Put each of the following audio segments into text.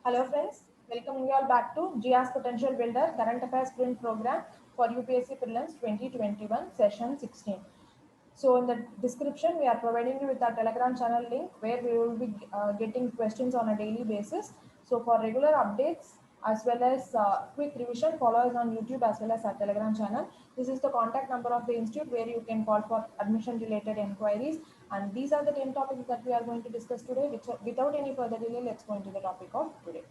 Hello friends, welcome you all back to GIAS Potential Builder Current Affairs Sprint Program for UPSC Prelims 2021 Session 16. So in the description, we are providing you with our Telegram channel link where we will be getting questions on a daily basis. So for regular updates as well as quick revision, follow us on YouTube as well as our Telegram channel. This is the contact number of the institute where you can call for admission related inquiries. And these are the 10 topics that we are going to discuss today. Without any further delay, let's go into the topic of today.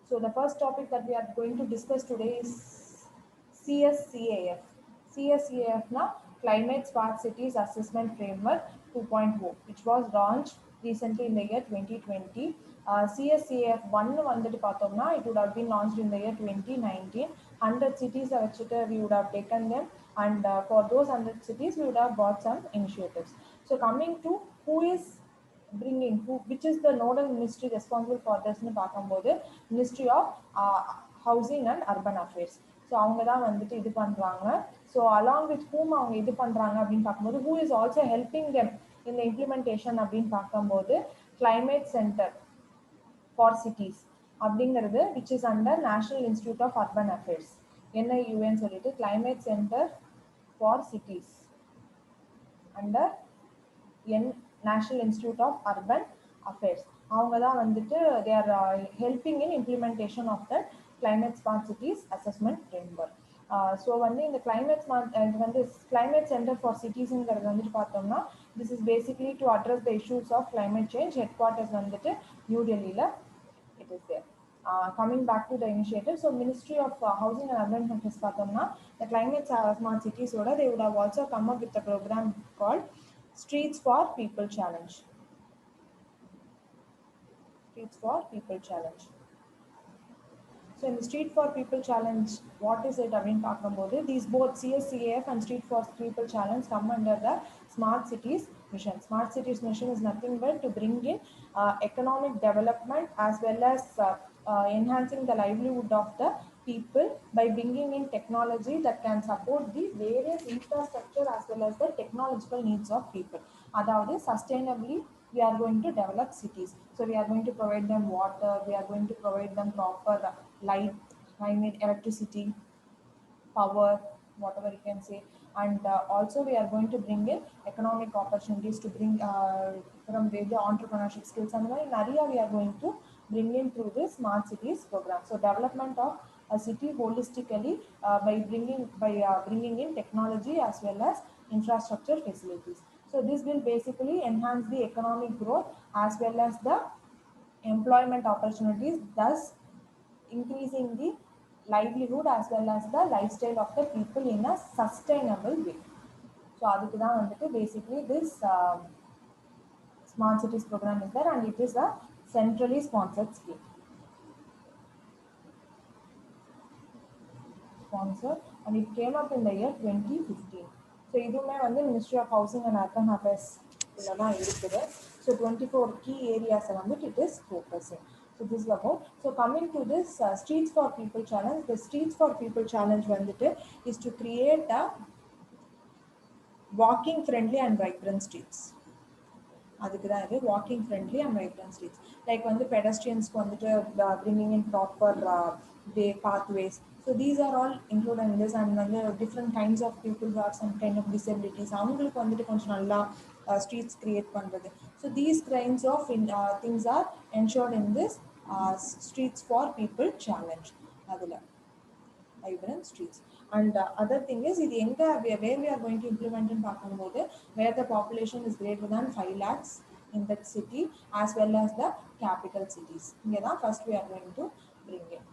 So the first topic that we are going to discuss today is CSCAF. CSCAF now Climate Smart Cities Assessment Framework 2.0, which was launched recently in the year 2020. CSCAF 1 வந்துட்டு பார்த்தோம்னா it would have been launched in the year 2019. 100 cities வச்சுட்டு we would have taken them, and for those 100 cities we would have got some initiatives. So coming to who is which is the nodal ministry responsible for this னு பார்க்கும்போது Ministry of Housing and Urban Affairs. So அவங்க தான் வந்துட்டு இது பண்றாங்க. So along with whom அவங்க இது பண்றாங்க அப்படின்னு பார்க்கும்போது who is also helping them in the implementation அப்படின்னு பார்க்கும்போது climate center for cities அப்படிங்கிறது which is under National Institute of Urban Affairs. NIUன்னு சொல்லிட்டு climate center for cities under National Institute of Urban Affairs. அவங்க தான் வந்துட்டு they are helping in implementation of the climate smart cities assessment framework. So வந்து இந்த climate smart இது வந்து climate center for citiesங்கிறது வந்துட்டு பார்த்தோம்னா this is basically to address the issues of climate change. Headquarters வந்துட்டு நியூ டெல்லியில் it is there. Coming back to the initiative, so Ministry of Housing and Urban Affairs பார்த்தோம்னா the climate smart cities ஓட they would have also come up with a program called Streets for People Challenge. Streets for People Challenge. So in the Street for People Challenge, what is it? Again, these both CSCAF and Street for People Challenge come under the Smart Cities Mission. Smart Cities Mission is nothing but to bring in economic development as well as enhancing the livelihood of the people by bringing in technology that can support the various infrastructure as well as the technological needs of people. That is sustainably we are going to develop cities. So we are going to provide them water, we are going to provide them proper light, climate, electricity, power, whatever you can say. And also we are going to bring in economic opportunities to bring from the entrepreneurship skills, and we are going to bring in through this smart cities program. So development of a city holistically by bringing in technology as well as infrastructure facilities. So this will basically enhance the economic growth as well as the employment opportunities, thus increasing the livelihood as well as the lifestyle of the people in a sustainable way. So அதுக்கு தான் வந்துட்டு basically this smart cities program is there, and it is a centrally sponsored scheme. Sponsored, and it came up in the year 2015. So இதுவுமே வந்து Ministry of Housing and Urban Affairs தான் இருக்குது. So 24 key areas வந்துட்டு it is focusing. So this is about. So coming to this Streets for People challenge, the Streets for People challenge வந்துட்டு is to create a walking friendly and vibrant streets. அதுக்கு தான் இது walking friendly and vibrant streets. Like வந்து pedestriansக்கு வந்துட்டு bringing in proper way pathways. So these are all included in this, and வந்து different kinds of people who have some kind of disabilities அவங்களுக்கு வந்துட்டு கொஞ்சம் நல்லா streets create பண்றது. So these kinds of things are ensured in this Streets for People challenge. அதுல vibrant streets. And other thing is இது எங்க where we are going to implement in பார்க்கும்போது where the population is greater than 5 lakhs in that city as well as the capital cities. இங்க தான் first we are going to bring in.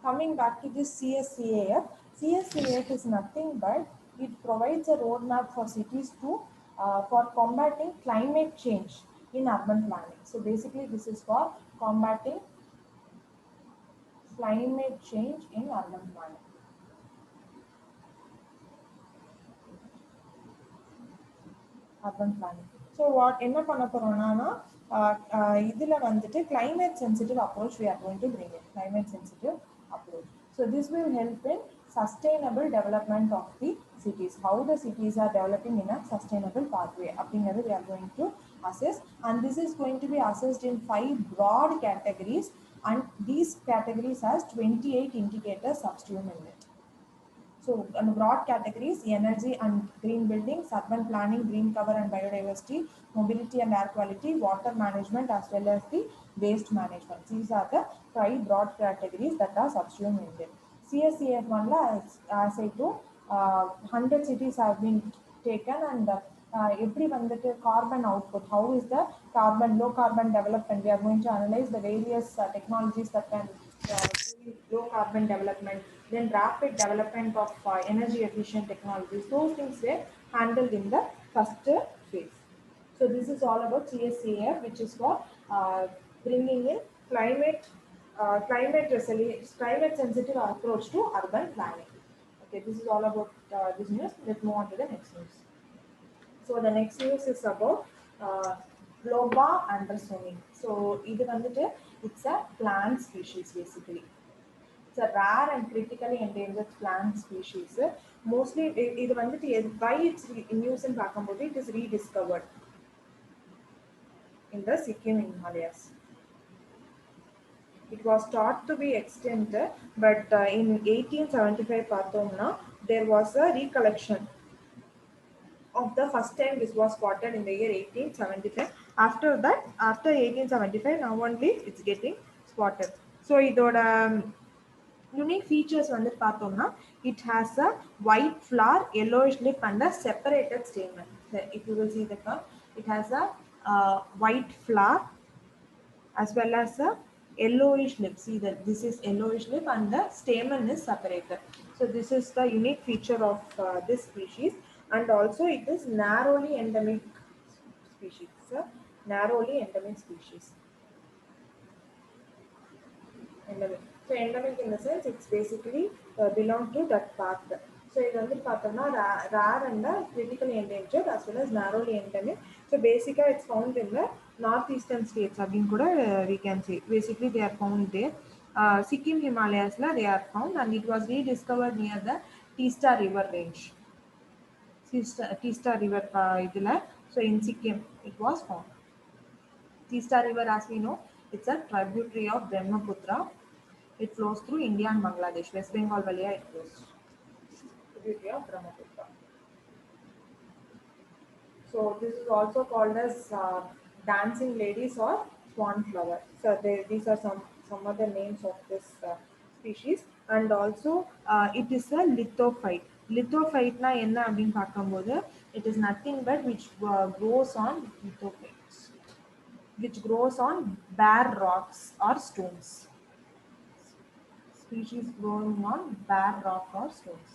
Coming back to this CSCAF, CSCAF is nothing but it provides a roadmap for cities to for combating climate change in urban planning. So basically this is for combating climate change in urban planning. Urban planning. So what என்ன பண்ண போறோம்னா இதுல வந்துட்டு climate sensitive approach we are going to bring in. Climate sensitive approach. So this will help in sustainable development of the cities. How the cities are developing in a sustainable pathway. அப்படிங்கிறது we are going to assess, and this is going to be assessed in 5 broad categories, and these categories has 28 indicators subsumed in it. So, on the broad categories, energy and green buildings, urban planning, green cover and biodiversity, mobility and air quality, water management, as well as the waste management. These are the 5 broad categories that are subsumed in them. CSCF one, as I told, 100 cities have been taken, and every one that carbon output, how is the carbon, low carbon development. We are going to analyze the various technologies that can low carbon development, then rapid development of energy efficient technologies. Those things were handled in the first phase. So this is all about CSCF, which is for bringing in climate sensitive approach to urban planning. Okay, this is all about this news. Let's move on to the next news. So the next news is about Globa andersoni. So இது வந்துட்டு it's a plant species basically. It's a rare and critically endangered plant species. Mostly இது வந்துட்டு why it's in use in பார்க்கும்போது it is rediscovered in the Sikkim Himalayas. It was thought to be extinct, but in 1875 பார்த்தோம்னா there was a recollection of the first time this was spotted in the year 1875. After that, after 1875, now only it's getting spotted. So இதோட unique features வந்து பார்த்தோம்னா it has a white flower, yellowish lip and a separated stamen. If you will see the curve, it has a white flower as well as a yellowish lip. See that this is yellowish lip and the stamen is separated. So this is the unique feature of this species, and also it is narrowly endemic species. Narrowly endemic species. Endemic. So endemic in the sense it's basically belong to that part. So இது வந்து பார்த்தோம்னா rare and critically endangered as well as narrowly endemic. So basically it's found in the northeastern states. அப்படின்னு கூட we can say. Basically they are found there. Sikkim Himalayas they are found, and it was rediscovered near the Teesta River range. Teesta River இதுல. So in Sikkim it was found. Teesta River, as we know, it's a tributary of Brahmaputra. It flows through India and Bangladesh. West Bengal valiya it flows. Tributary of Brahmaputra. So this is also called as dancing ladies or swan flower. So these are some other names of this species. And also it is a lithophyte. Lithophyte na enna appdin பார்க்கும்போது it is nothing but which grows on lithophytes, which grows on bare rocks or stones. Species growing on bare rock or stones.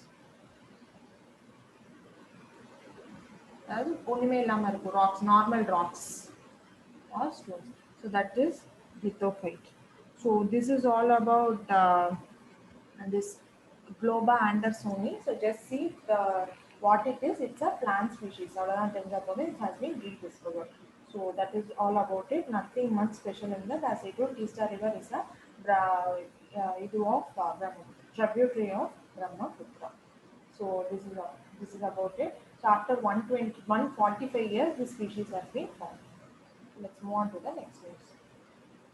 Rocks, normal rocks or stones. So that is lithophyte. So this is all about this Globa andersoni. So just see what it is. It's a plant species. It has been rediscovered. So that is all about it. Nothing much special in that. As I told, Teesta River is a tributary of Brahmaputra. So this is about it. So after 145 years, this species has been found. Let's move on to the next news.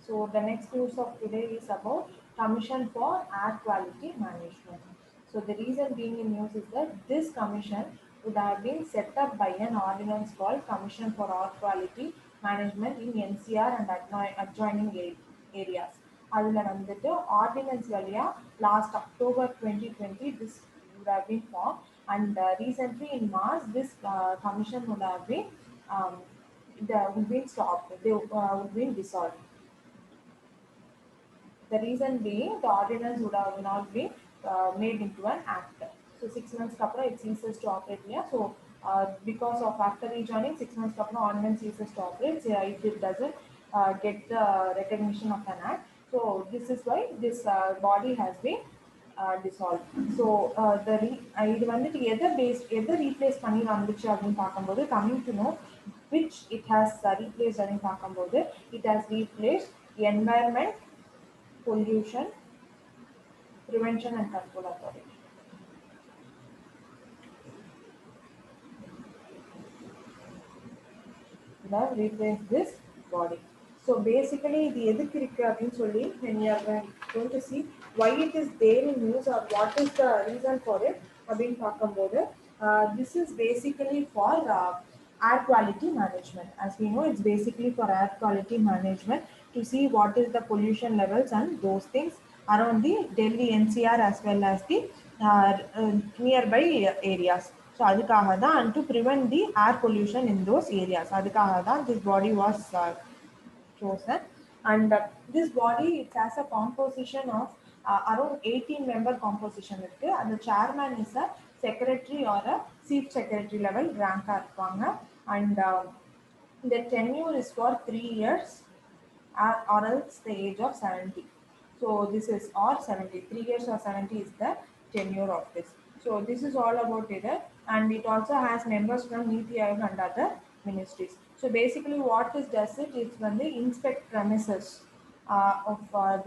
So the next news of today is about Commission for Air Quality Management. So the reason being in news is that this commission would have been set up by an ordinance called Commission for Air Quality Management in NCR and adjoining areas. அதில் வந்துட்டு ordinance வழியா last October 2020 this would have been formed, and recently in March this commission would have been stopped. They would be dissolved. The reason being the ordinance would have not been made into an act. So 6 months after it ceases to operate here. So because of after rejoining 6 months after ordinance ceases to operate, if it doesn't get the recognition of an act. So this is why this body has been dissolved. So இது வந்துட்டு எதை replace பண்ணி வந்துச்சு அப்படின்னு பார்க்கும்போது coming to know which it has replaced அப்படின்னு பார்க்கும்போது it has replaced environment, pollution prevention and control authority. It have replaced this body. So basically இது எதுக்கு இருக்கு அப்படின்னு சொல்லி when you are going to see why it is there in news or what is the reason for it அப்படின்னு பார்க்கும்போது this is basically for air quality management. As we know, it's basically for air quality management to see what is the pollution levels and those things around the Delhi NCR as well as the nearby areas. So அதுக்காக தான் and to prevent the air pollution in those areas. அதுக்காக தான் this body was chosen. And this body, it has a composition of around 18 member composition இருக்கு. And the chairman is a secretary or a chief secretary level rank இருப்பாங்க. And the tenure is for 3 years or else the age of 70. So this is or 70, 3 years or 70 is the tenure of this. So this is all about it, and it also has members from Niti Aayog and other ministries. So basically what this does it is when they inspect premises of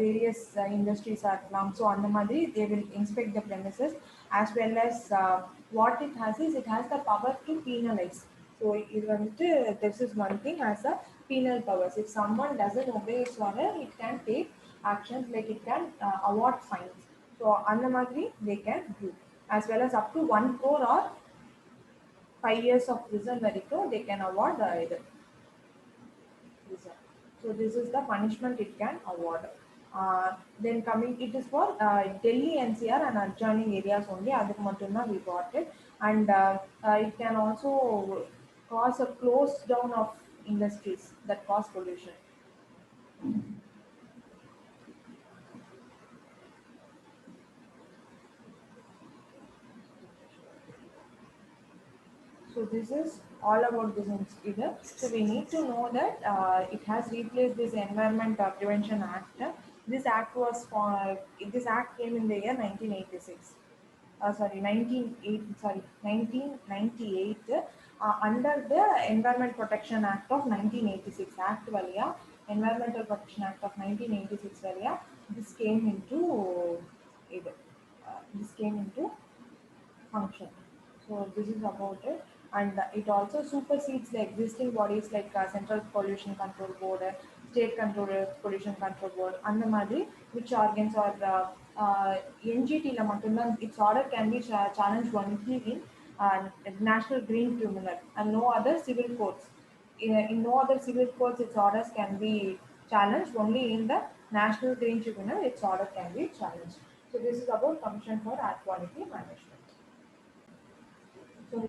various industries or plants. So on the Madri, they will inspect the premises as well as what it has is it has the power to penalize. So this is one thing has a penal powers. If someone doesn't obey its order, it can take actions like it can award fines. So on the Madri, they can do as well as up to 1 crore or 5 years of prison varaikkum they can award either prison. So this is the punishment it can award. Then coming, it is for Delhi NCR and adjoining areas only. Adukku mattum we got it, and it can also cause a close down of industries that cause pollution. So this is all about this incident. So we need to know that it has replaced this Environment Prevention Act. This act was for this act came in the year 1986. Sorry, 1998 under the Environment Protection Act of 1986 Act valiya Environmental Protection Act of 1986 valiya this came into this came into function. So this is about it, and it also supersedes the existing bodies like Central Pollution Control Board, State Pollution Control Board, and the Madri, which organs are NGT la mattumdan its order can be challenged only in National Green Tribunal and no other civil courts. In no other civil courts, its orders can be challenged. Only in the National Green Tribunal, its order can be challenged. So this is about Commission for Air Quality Management. So,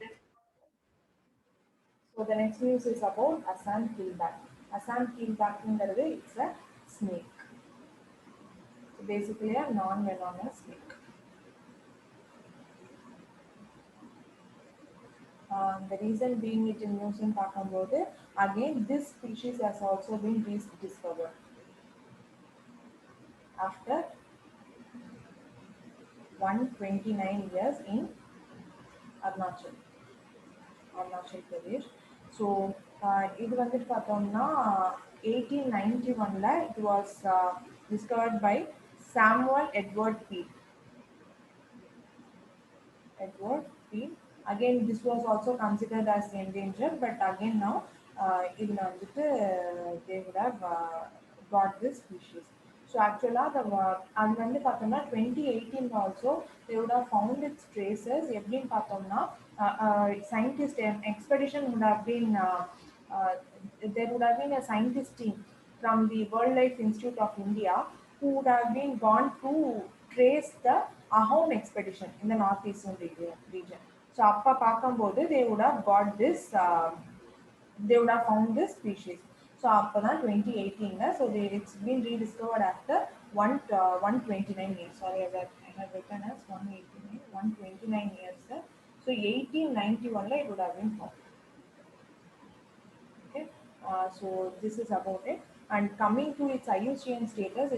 so the next news is about Assam keelback. Assam keelback it's a snake. So basically a non-venomous snake. The reason being it in news in Pakambote, again this species has also been rediscovered after 129 years in Arunachal Pradesh. So இது வந்துட்டு பார்த்தோம்னா 1891 it was discovered by Samuel Edward Peel. Again, this was also considered as endangered, but again now இதுல வந்துட்டு they would have got this species. So actually அது வந்து பார்த்தோம்னா 2018 also they would have found its traces. எப்படின்னு பார்த்தோம்னா scientist expedition would have been there would have been a scientist team from the Wildlife Institute of India who would have been gone to trace the Ahom expedition in the northeastern region. So appa பார்க்கும்போது they would have got this they would have found this species. So after that 2018 so it's been rediscovered after 129 years. Sorry, I have written as 129 years. So 1891 it would have been found. Okay, so this is about it. And coming to its IUCN status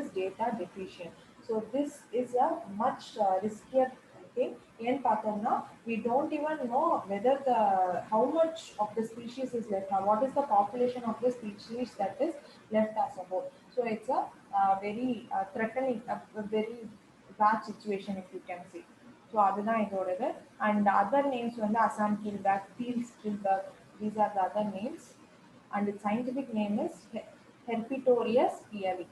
is data deficient. So this is a much riskier thing. In Pathomna, we don't even know whether how much of the species is left now. What is the population of the species that is left as a whole? So it's a very threatening, a very bad situation if you can see. So அதுதான் இதோடது. And other names வந்து Assam keelback, Peel's keelback, These are the other names, and its scientific name is Herpetorius piavi.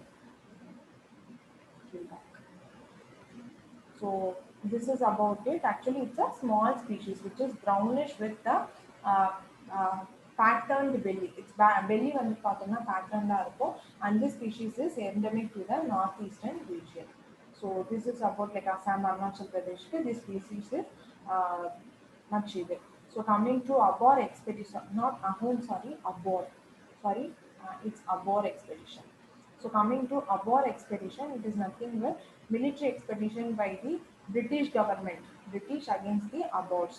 So this is about it. Actually, it's a small species which is brownish with the uh, uh, patterned belly. Its belly வந்து பார்த்தோம்னா patterned இருக்கும், and this species is endemic to the northeastern region. So this is about like Assam, Arunachal Pradesh. This species is uh, much இது. So coming to Abor expedition, not Ahom, sorry, Abor. Sorry, it's Abor expedition. So coming to Abor expedition, it is nothing but military expedition by the British government, British against the Abors.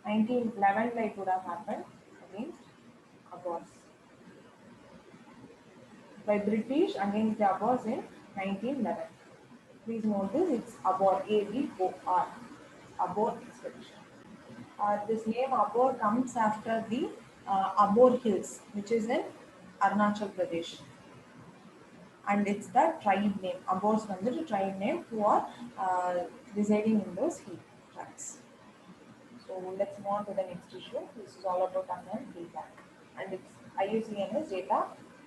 1911 it would have happened against Abors. By British against the Abors in 1911. Please note this, it's Abor, A-B-O-R, Abor expedition. This name Abor comes after the Abor Hills, which is in Arunachal Pradesh. And it's the tribe name. Abors the tribe name who are residing in those hill tracts. So let's move on to the next issue. This is all about unknown feedback, and its IUCN is data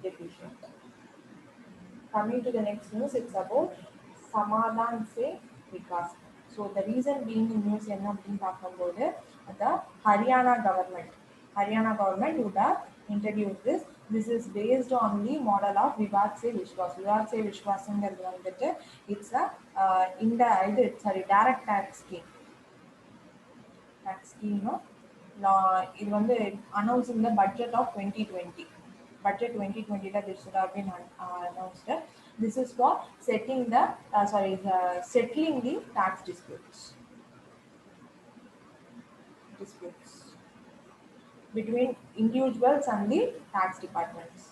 deficient. Coming to the next news, it's about Samadhan Se Vikas. So the reason being in news என்ன அப்படின்னு பார்க்கும்போது the Haryana government would have introduced this. This is based on the model of Vivad Se Vishwas. Vivad Se Vishwasங்கிறது வந்துட்டு it's a direct tax scheme. Tax scheme இது வந்து announced in the budget of 2020. Budget 2020 that this should have been announced. This is for settling the tax disputes between individuals and the tax departments.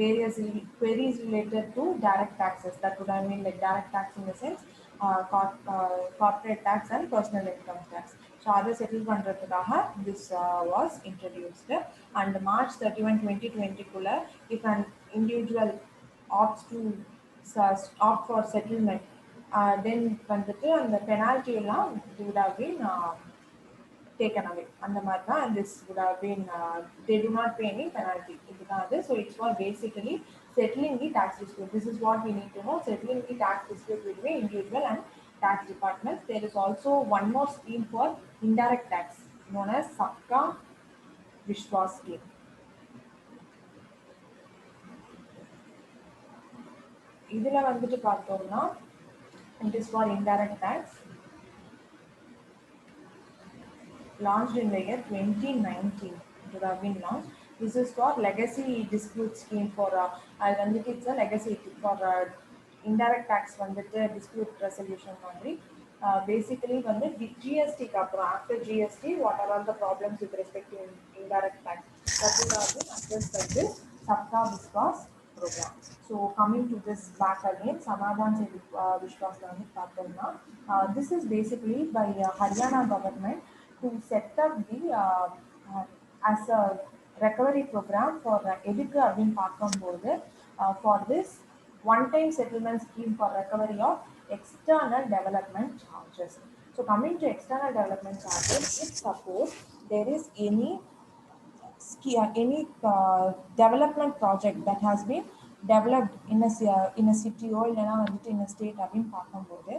Various queries related to direct taxes, that would have mean like direct tax in the sense corporate tax and personal income tax. So அதை settle பண்றதுக்காக this was introduced. And March 31 2020 குள்ள if an individual opts to opt for settlement, then வந்துட்டு அந்த penalty எல்லாம் would have been taken away. And the Martha, and this would have been they do not pay any penalty. So it's for basically settling the tax dispute. This is what we need to know: settling the tax dispute between individual and tax departments. There is also one more scheme for indirect tax known as Sabka Vishwas scheme. இதுல வந்துட்டு பார்த்தோம்னா it is for indirect tax, launched in the year 2019. It would have been launched. This is for legacy dispute scheme for it's a legacy for indirect tax dispute resolution மாதிரி. Basically GST after GST what are all the problems with respect to indirect tax that will have been addressed by this Sabka Vishwas program. So coming to this back again, Samadhan Se Vishwas this is basically by Haryana government to set up the as a recovery program for எதுக்கு அப்படின்னு பார்க்கும்போது for this one-time settlement scheme for recovery of external development charges. So coming to external development charges, if suppose there is any development project that has been developed in a city or in a state அப்படின்னு பார்க்கும்போது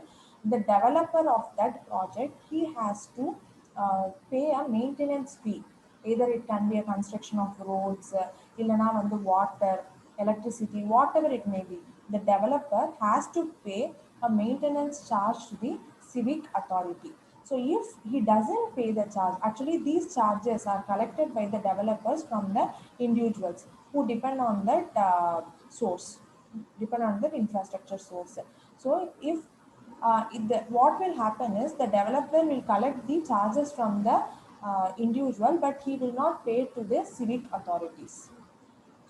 the developer of that project he has to pay a maintenance fee. Either it can be a construction of roads, illana water, electricity, whatever it may be. The developer has to pay a maintenance charge to the civic authority. So if he doesn't pay the charge, actually these charges are collected by the developers from the individuals who depend on that infrastructure source. So if what will happen is the developer will collect the charges from the individual, but he will not pay to the civic authorities.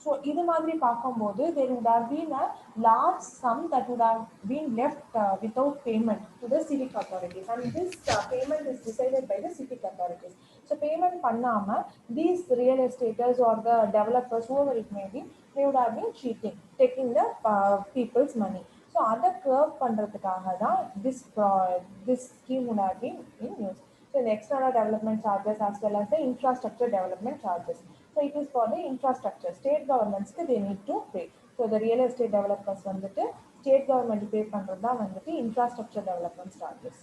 So இது மாதிரி பார்க்கும்போது there would have been a large sum that would have been left without payment to the civic authorities, and this payment is decided by the civic authorities. So payment பண்ணாம these real estaters or the developers, whoever it may be, they would have been cheating, taking the people's money. So அதை curb பண்றதுக்காக தான் this scheme would have been in use. So the external development charges as well as the infrastructure development charges. So it is for the infrastructure. State governments they need to pay. So the real estate developers வந்துட்டு state government pay பண்றது தான் வந்துட்டு infrastructure development charges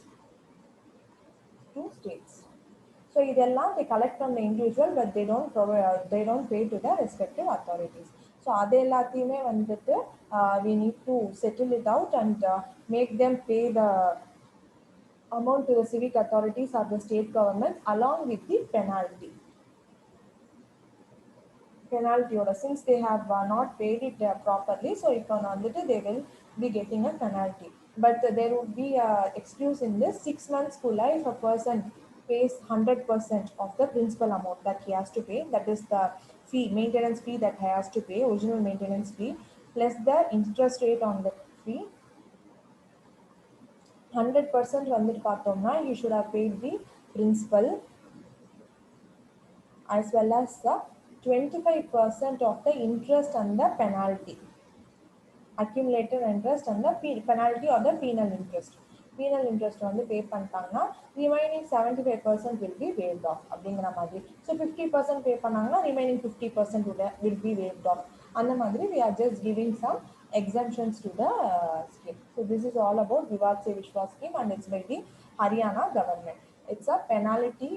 to states. So இதெல்லாம் they collect from the individual but they don't pay to the respective authorities. So அது எல்லாத்தையுமே வந்துட்டு we need to settle it out and make them pay the amount to the civic authorities or the state government along with the penalty or since they have not paid it properly, so if வந்துட்டு they will be getting a penalty. But there would be a excuse in this 6 months full if a person pays 100% of the principal amount that he has to pay, that is the maintenance fee that he has to pay, original maintenance fee plus the interest rate on the fee. 100% வந்துட்டு பார்த்தோம்னா you should have paid the principal as well as the 25% of the interest and the penalty, accumulated interest and the penalty or the penal interest. Penal interest வந்து pay பண்ணிட்டாங்கன்னா remaining 75% will be waived off அப்படிங்கிற மாதிரி. So 50% pay பண்ணாங்கன்னா remaining 50% will be waived off. அந்த மாதிரி we are just giving some exemptions to the scheme. So this is all about Vivad Se Vishwas scheme and it's by the Haryana government. It's a penalty.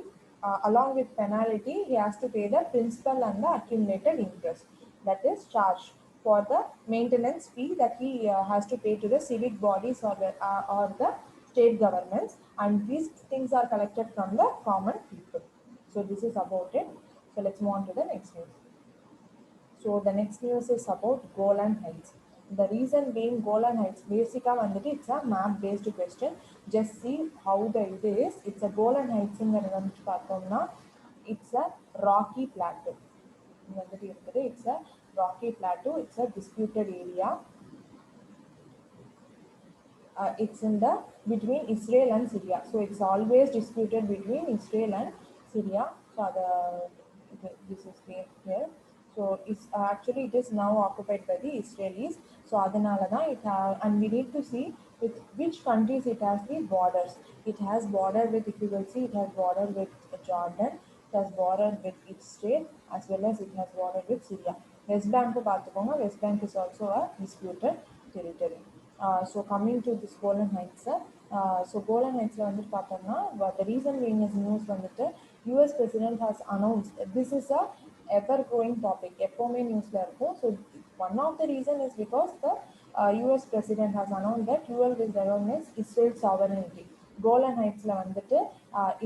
Along with penalty, he has to pay the principal and the accumulated interest that is charged for the maintenance fee that he has to pay to the civic bodies or the state governments, and these things are collected from the common people. So this is about it. So let's move on to the next news. So the next news is about Golan Heights. The reason being Golan Heights, basically வந்துட்டு it's a map based question. Just see how the it is. It's a Golan Heights வந்துட்டு பார்த்தோம்னா it's a rocky plateau. வந்துட்டு இருக்குது it's a rocky plateau. It's a disputed area. It's in the between Israel and Syria. So it's always disputed between Israel and Syria. So this is here. So it's actually it is now occupied by the Israelis. So adanalana and we need to see with which countries it has the borders. It has border with, if you will see, it has border with Jordan. It has border with Israel as well as it has border with Syria. West Bank பார்த்துக்கோங்க. West Bank is also a disputed territory. So coming to this Golan Heights, so Golan Heights வந்துட்டு பார்த்தோம்னா the reason being is news வந்துட்டு US president has announced this is a ever growing topic. எப்பவுமே நியூஸ்ல இருக்கும். So one of the reason is because the US president has announced that UL will recognize Israel sovereignty. Golan Heights வந்துட்டு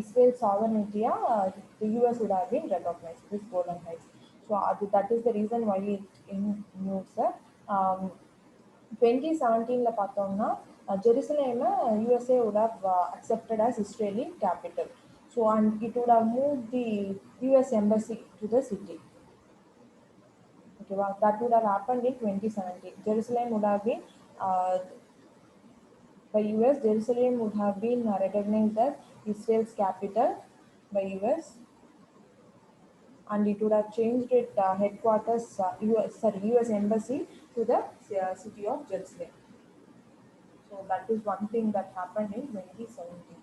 Israel sovereignty the US would have been recognized this Golan Heights. So that is the reason why it in news. 2017 பார்த்தோம்னா Jerusalem USA would have accepted as Israeli capital. So and it would have moved the US embassy to the city. Okay, well, that would have happened in 2017. Jerusalem would have been by US. Jerusalem would have been recognized as Israel's capital by US, and it would have changed its headquarters US embassy to the city of Jerusalem. So that is one thing that happened in 2017.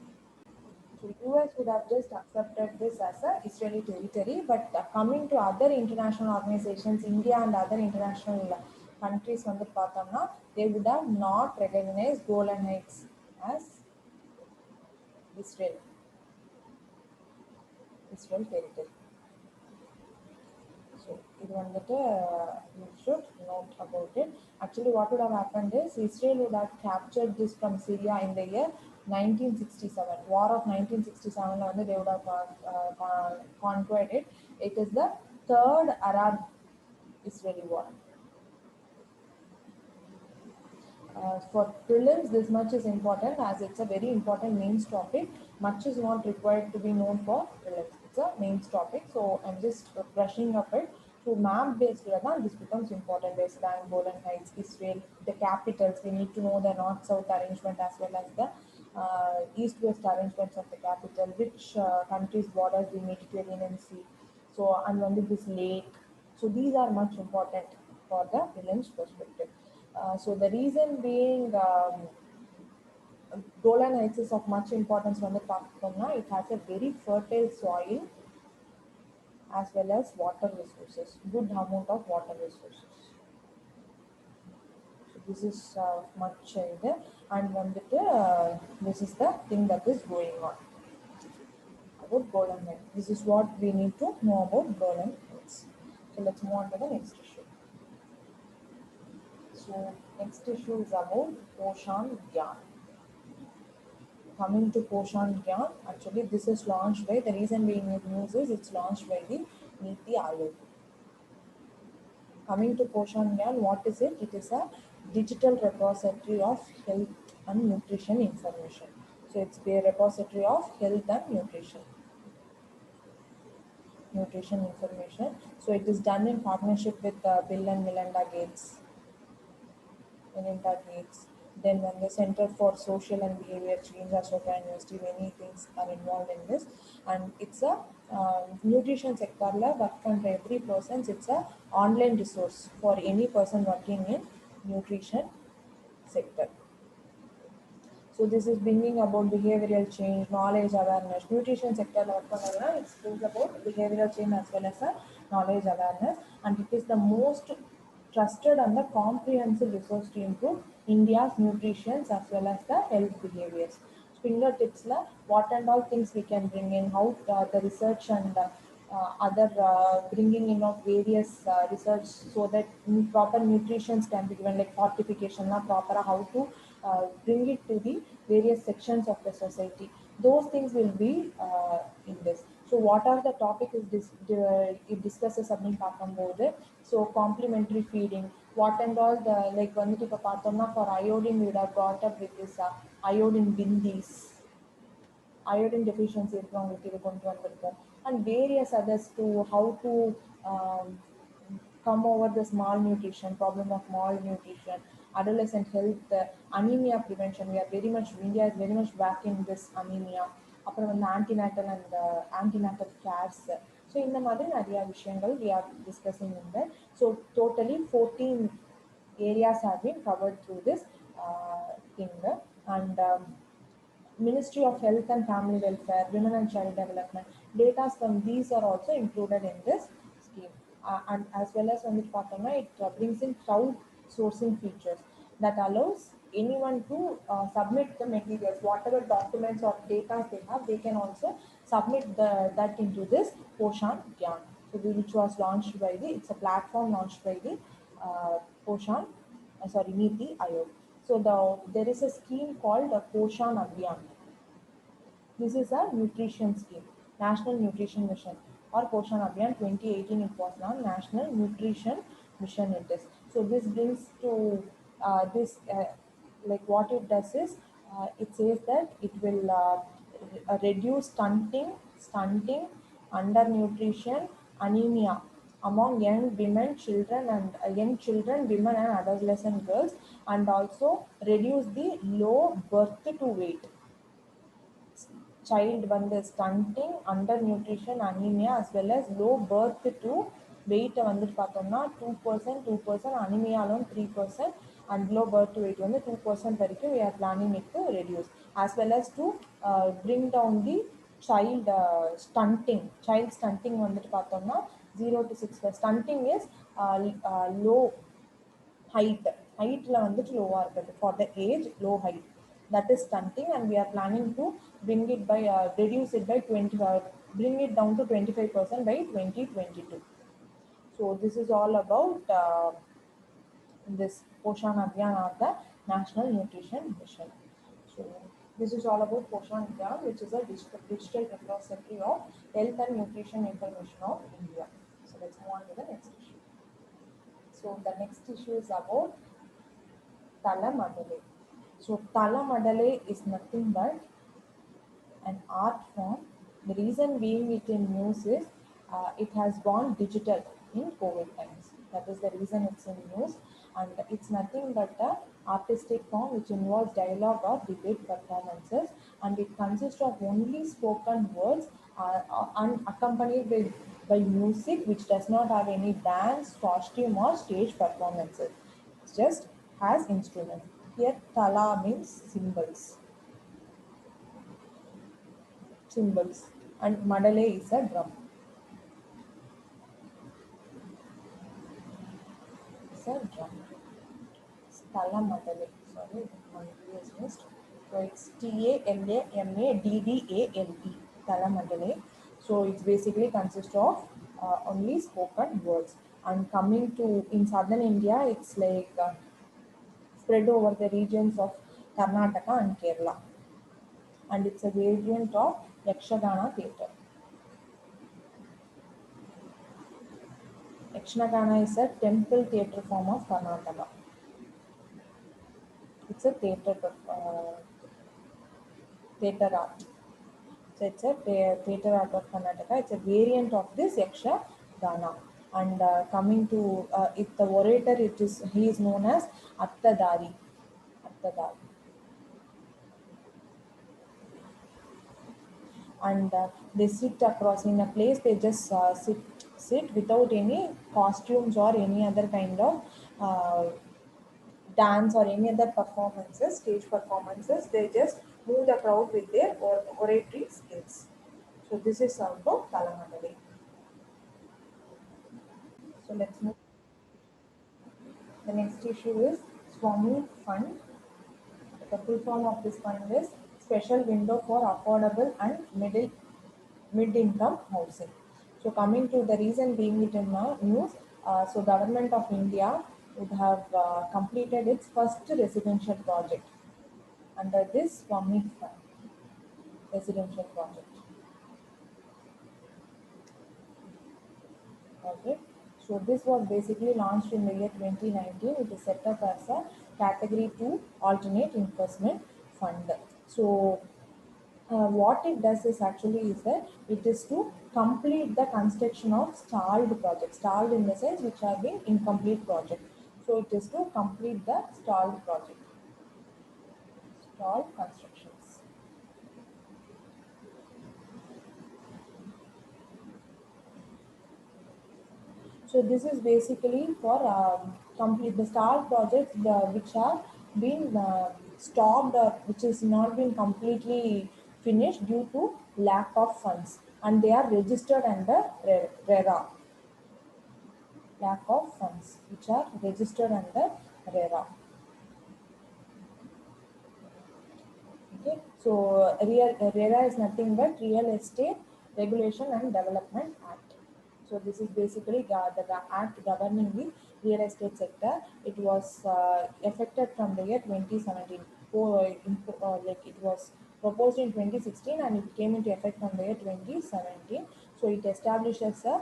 So US would have just accepted this as a Israeli territory, but coming to other international organizations, India and other international countries வந்து பார்த்தோம்னா they would have not recognized Golan Heights as Israel territory. So இது வந்துட்டு you should note about it. Actually what would have happened is Israel would have captured this from Syria in the year 1967. War of 1967 வந்து they would have conquered it. It is the third Arab-Israeli war. For prelims, this much is important as it's a very important mains topic. Much is not required to be known for prelims. It's a mains topic, so I'm just brushing up it. So map based, this becomes important. West Bank, Golan Heights, Israel, the capitals. We need to know the north-south arrangement as well as the east-west arrangements of the capital. Which countries borders the Mediterranean Sea. So and when this lake. So these are much important for the prelims perspective. So the reason being Golan Heights is of much importance when the Pakistana. It has a very fertile soil as well as water resources, good amount of water resources. So this is much there, and this is the thing that is going on about Golan Heights. This is what we need to know about Golan Heights. So let's move on to the next issue. So next issue is about Poshan Gyan. Coming to Poshan Gyan, actually this is launched by, the reason being it news is it's launched by the Niti Aayog. Coming to Poshan Gyan, what is it? It is a digital repository of health and nutrition information. So it's a repository of health and nutrition information. So it is done in partnership with Bill and Melinda Gates. Then when the Center for Social and Behavior Change, Ashoka University, many things are involved in this. And it's a nutrition sector la work on every person. It's a online resource for any person working in nutrition sector. So this is bringing about behavioral change, knowledge awareness. Nutrition sector it brings about behavioral change as well as a knowledge awareness, and it is the most trusted and the comprehensive resource to improve India's nutrition as well as the health behaviors. Fingertips la what and all things we can bring in, how the research and other bringing in of various research so that proper nutrition can be given, like fortification, proper how to bring it to the various sections of the society. Those things will be in this. So what are the topic is this? It discusses something பார்க்கும்போது, so complementary feeding, what and all the like வந்துட்டு இப்ப பார்த்தோம்னா for iodine we would have brought up with this iodine bindis, iodine deficiency இருக்கிறவங்களுக்கு இது கொண்டு வந்திருக்கோம், and various others to how to um, come over this malnutrition, problem of malnutrition, adolescent health, anemia prevention. We are very much, India is very much back in this anemia. அப்புறம் வந்து antenatal and antenatal cares. So இந்த மாதிரி நிறைய விஷயங்கள் we are discussing in that. So totally 14 areas have been covered through this thing. And Ministry of Health and Family Welfare, Women and Child Development, data from these are also included in this scheme. And as well as when it brings in crowd sourcing features that allows anyone to submit the materials, whatever documents or data they have, they can also submit that into this Poshan Gyan. So which was launched by it's a platform launched by the Niti Aayog. So there is a scheme called Poshan Abhiyan. This is a nutrition scheme, National Nutrition Mission, or Poshan Abhiyan 2018. It was now National Nutrition Mission. It is. So this brings to this like what it does is it says that it will reduce stunting, undernutrition, anemia among young women, children, and young children, women, and adolescent girls, and also reduce the low birth to weight. Child வந்து stunting, undernutrition, anemia as well as low birth to weight வந்துட்டு பார்த்தோம்னா 2%, anemia alone 3%, and low birth to weight வந்து 2% வரைக்கும் we are planning it to reduce, as well as to bring down the child stunting வந்துட்டு பார்த்தோம்னா 0 to 6. Stunting is low heightல வந்துட்டு low இருக்குது for the age, low height, that is stunting, and we are planning to bring it by reduce it by 20, bring it down to 25% by 2022. So this is all about this Poshan Abhiyan of the National Nutrition Mission. So this is all about Poshan Abhiyan, which is a digital repository of health and nutrition information of India. So let's move on to the next issue. So the next issue is about Talamadale. So Talamadale is nothing but an art form. The reason being it in news is it has gone digital in COVID times. That is the reason it's in news, and it's nothing but a artistic form which involves dialogue or debate performances, and it consists of only spoken words and accompanied by music, which does not have any dance, costume, or stage performances. It just has instruments. Here, tala means cymbals. cymbals, and madale is a drum. It's a drum. Stala madale. Sorry, one is missed. So it's Talamadale. Stala madale. So it's basically consists of only spoken words. And coming to in southern India, it's like spread over the regions of Karnataka and Kerala. And it's a variant of Yakshagana theatre. Yakshagana is a temple theatre form of Karnataka. It's a theatre art. So it's a theatre art of Karnataka. It's a variant of this Yakshagana. And coming to it, the orator, he is known as Attadari. Attadari. And they sit across in a place. They just sit without any costumes or any other kind of dance or any other performances, stage performances. They just move the crowd with their oratory skills. So this is about Talamadali. So let's move. The next issue is Swami Fund. The full form of this fund is Special Window for Affordable and Mid-Income Housing. So coming to the reason being it in the news, so Government of India would have completed its first residential project under this Swami Fund residential project. Okay. So this was basically launched in the year 2019. It is set up as a Category 2 alternate investment fund. So what it does is actually is that it is to complete the construction of stalled projects. Stalled in the sense which have been incomplete project. So it is to complete the stalled project, stalled constructions. So this is basically for complete the stalled projects which have been stopped or which has not been completely finished due to lack of funds, and they are registered under RERA. Lack of funds which are registered under RERA. Okay, so RERA is nothing but Real Estate Regulation and Development Act. So this is basically the act governing the real estate sector. It was effected from the year 2017. Like it was proposed in 2016 and it came into effect from the year 2017. So it establishes a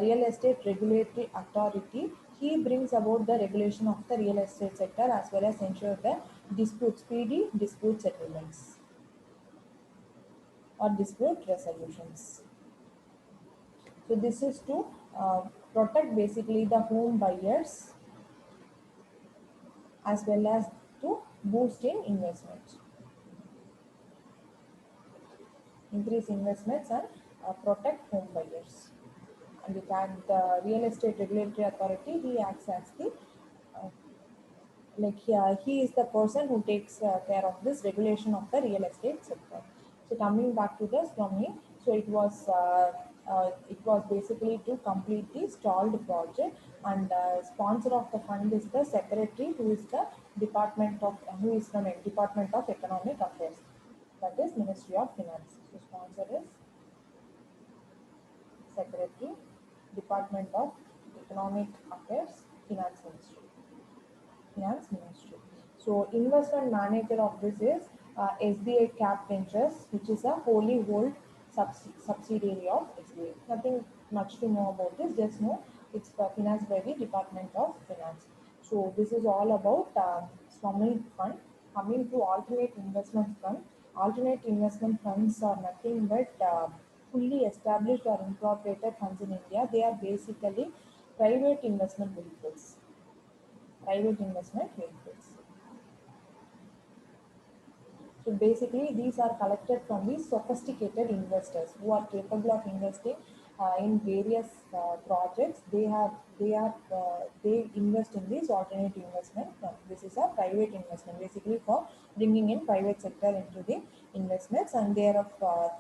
real estate regulatory authority. He brings about the regulation of the real estate sector as well as ensure the speedy dispute settlements or dispute resolutions. So this is to protect basically the home buyers as well as to boost in investments, increase investments and protect home buyers. And the real estate regulatory authority, he acts as the uh, he is the person who takes care of this regulation of the real estate sector. So coming back to the Swami, so it was basically to complete the stalled project, and sponsor of the fund is the secretary who is from a Department of Economic Affairs, that is Ministry of Finance. So sponsor is secretary, Department of Economic Affairs, Finance Ministry. So investment manager of this is SBI Cap Ventures, which is a wholly owned subsidiary of SBI. Nothing much to know about this. Just know it's financed by the Department of Finance. So this is all about Swami Fund. Coming to alternate investment fund. Alternate investment funds are nothing but fully established or incorporated funds in India. They are basically private investment vehicles. Private investment vehicles. So basically, these are collected from these sophisticated investors who are capable of investing in various projects. They invest in this alternate investment. This is a private investment, basically for bringing in private sector into the investments, and they are of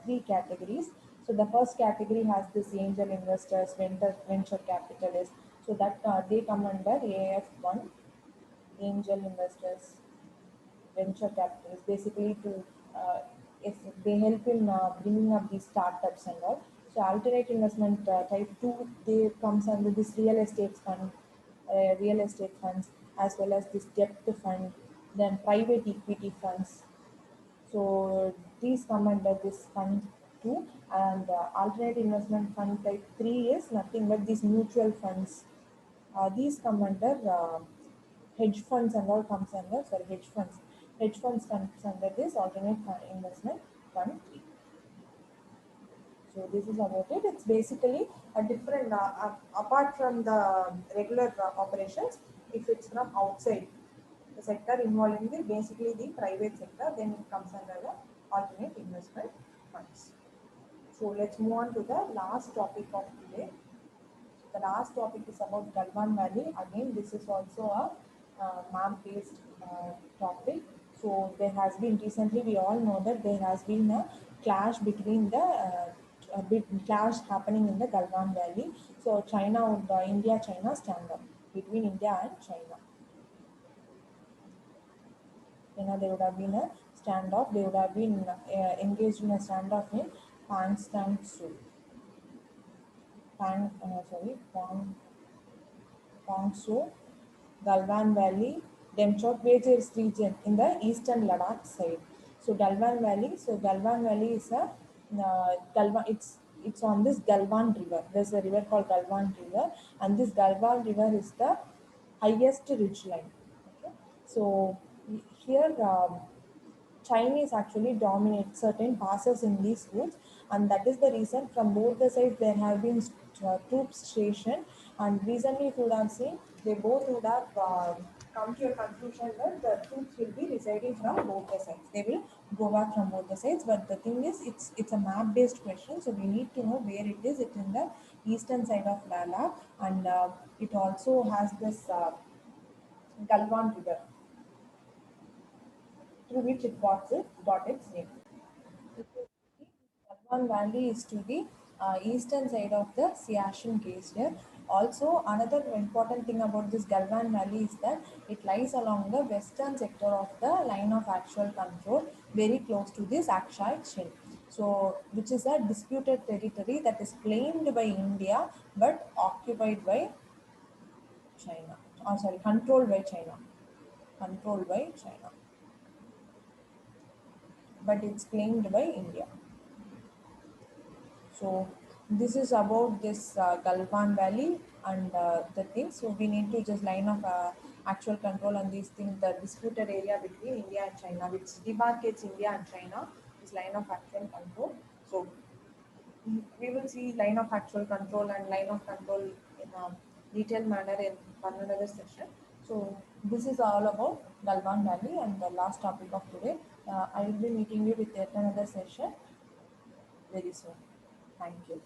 three categories. So the first category has this angel investors, venture capitalists. So that they come under AF1, angel investors, venture capitalists, basically to if they help in bringing up these startups and all. So alternate investment type 2, they comes under this real estate funds, as well as this debt fund, then private equity funds. So these come under this fund 2, and alternate investment fund type 3 is nothing but these mutual funds. These come under hedge funds and all comes under, sorry, hedge funds. Hedge funds comes under this alternate investment fund 3. So this is about it. It's basically a different, apart from the regular operations, if it's from outside the sector involving basically the private sector, then it comes under the alternate investment funds. So let's move on to the last topic of today. The last topic is about Galwan Valley. Again, this is also a map-based topic. So there has been recently, we all know that there has been a clash between a big clash happening in the Galwan Valley. So China would, India-China stand up between India and China. There would have been a standoff. They would have been engaged in a standoff in Pangstang Su. Pangsu, Galwan Valley, Demchok Valley region in the eastern Ladakh side. So Galwan Valley is a Galwan. It's on this Galwan River. There's a river called Galwan River, and this Galwan River is the highest ridge line. Okay, so here. Chinese actually dominate certain passes in these routes, and that is the reason from both the sides there have been troops stationed. And recently, if you would have seen, they both would have come to a conclusion that the troops will be residing from both the sides. They will go back from both the sides. But the thing is, it's a map-based question, so we need to know where it is. It's in the eastern side of Lala, and it also has this Galwan River, through which it got its name. Galwan Valley is to the eastern side of the Siachen Glacier. Also, another important thing about this Galwan Valley is that it lies along the western sector of the line of actual control, very close to this Akshay Chin. So, which is a disputed territory that is claimed by India but occupied by China. Oh, sorry, controlled by China. Controlled by China. But it's claimed by India. So this is about this Galwan Valley and the things. So we need to just line of actual control on these things. The disputed area between India and China, which demarcates India and China, is line of actual control. So we will see line of actual control and line of control in a detailed manner in one another session. So this is all about Galwan Valley and the last topic of today. I will be meeting you with yet another session very soon. Thank you.